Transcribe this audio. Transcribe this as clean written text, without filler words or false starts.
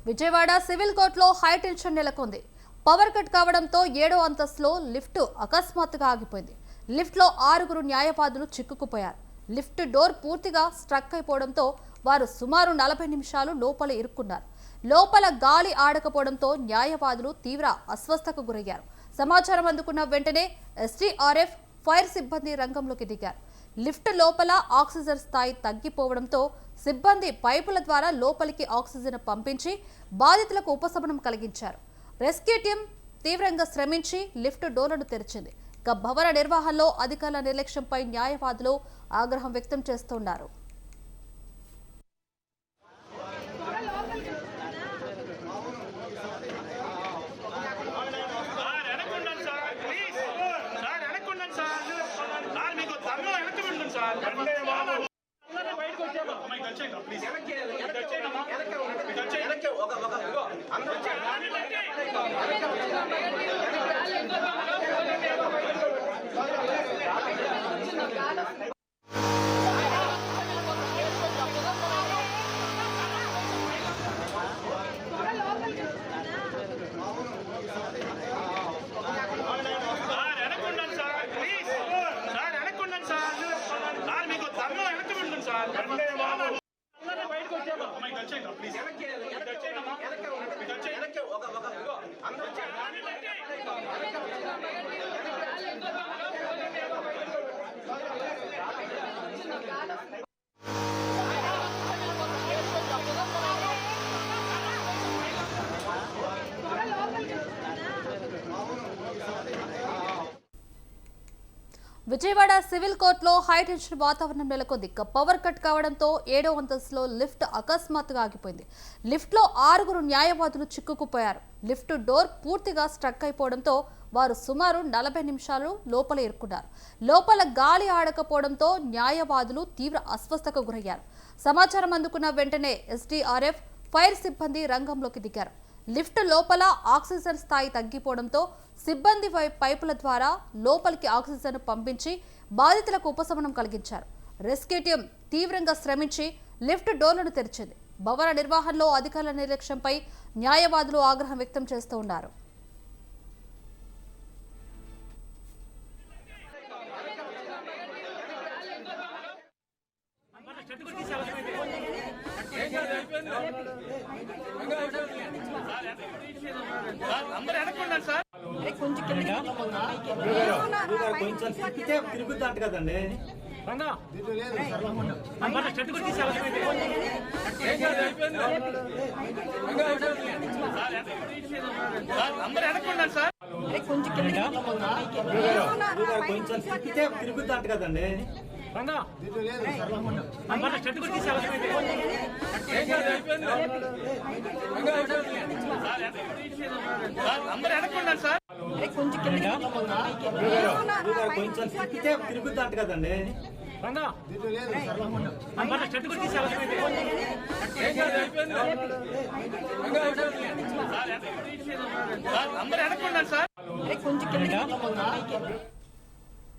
Vijayawada civil కోర్టులో high tension నెలకొంది. Power cut కావడంతో 7వ అంతస్తులో లిఫ్ట్ అకస్మాత్తుగా ఆగిపోయింది. లిఫ్ట్లో 6గురు న్యాయవాదులు చిక్కుకుపోయారు. లిఫ్ట్ డోర్ పూర్తిగా స్ట్రక్ అయిపోవడంతో వారు సుమారు 40 నిమిషాలు లోపల ఇరుక్కున్నారు. లోపల గాలి ఆడకపోవడంతో న్యాయవాదులు తీవ్ర అస్వస్థతకు గురయ్యారు. సమాచారం అందుకున్న వెంటనే ఎస్డీఆర్ఎఫ్ ఫైర్ సిబ్బంది రంగంలోకి దిగారు. లిఫ్ట్ లోపల ఆక్సిజన్ స్థాయి తగ్గిపోవడంతో సిబ్బంది పైపుల ద్వారా లోపలికి ఆక్సిజన్ పంపించి బాధితులకు ఉపశమనం కలిగించారు. రెస్క్యూ టీం తీవ్రంగా శ్రమించి లిఫ్ట్ డోర్లను తెరిచింది. ఇక భవన నిర్వహణలో అధికారుల నిర్లక్ష్యంపై న్యాయవాదులు ఆగ్రహం వ్యక్తం చేస్తున్నారు. విజయవాడ సివిల్ కోర్టులో హై టెన్షన్ వాతావరణం నెలకొంది. పవర్ కట్ కావడంతో 7వ అంతస్తులో లిఫ్ట్ అకస్మాత్తుగా ఆగిపోయింది. లిఫ్ట్లో 6గురు న్యాయవాదులు చిక్కుకుపోయారు. లిఫ్ట్ డోర్ పూర్తిగా స్ట్రక్ అయిపోవడంతో వారు సుమారు 40 నిమిషాలు లోపల ఇరుక్కున్నారు. లోపల గాలి ఆడకపోవడంతో న్యాయవాదులు తీవ్ర అస్వస్థతకు గురయ్యారు. సమాచారం అందుకున్న వెంటనే ఎస్డీఆర్ఎఫ్ ఫైర్ సిబ్బంది రంగంలోకి దిగారు. లిఫ్ట్ లోపల ఆక్సిజన్ స్థాయి తగ్గిపోవడంతో సిబ్బంది పైపుల ద్వారా లోపలికి ఆక్సిజన్ పంపించి బాధితులకు ఉపశమనం కలిగించారు. రెస్క్యూ టీం తీవ్రంగా శ్రమించి లిఫ్ట్ డోర్లను తెరిచింది. భవన నిర్వహణలో అధికారుల నిర్లక్ష్యంపై న్యాయవాదులు ఆగ్రహం వ్యక్తం చేస్తూ ఉన్నారు. కొంచెం తిప్పితే తిరుగుద్దంట కదండి. కొంచెం తిప్పితే తిరుగుద్దంట కదండి. కొంచెం తిప్పితే తిరుగుద్దంట కదండి. అందరూ అనుకున్నారు సార్.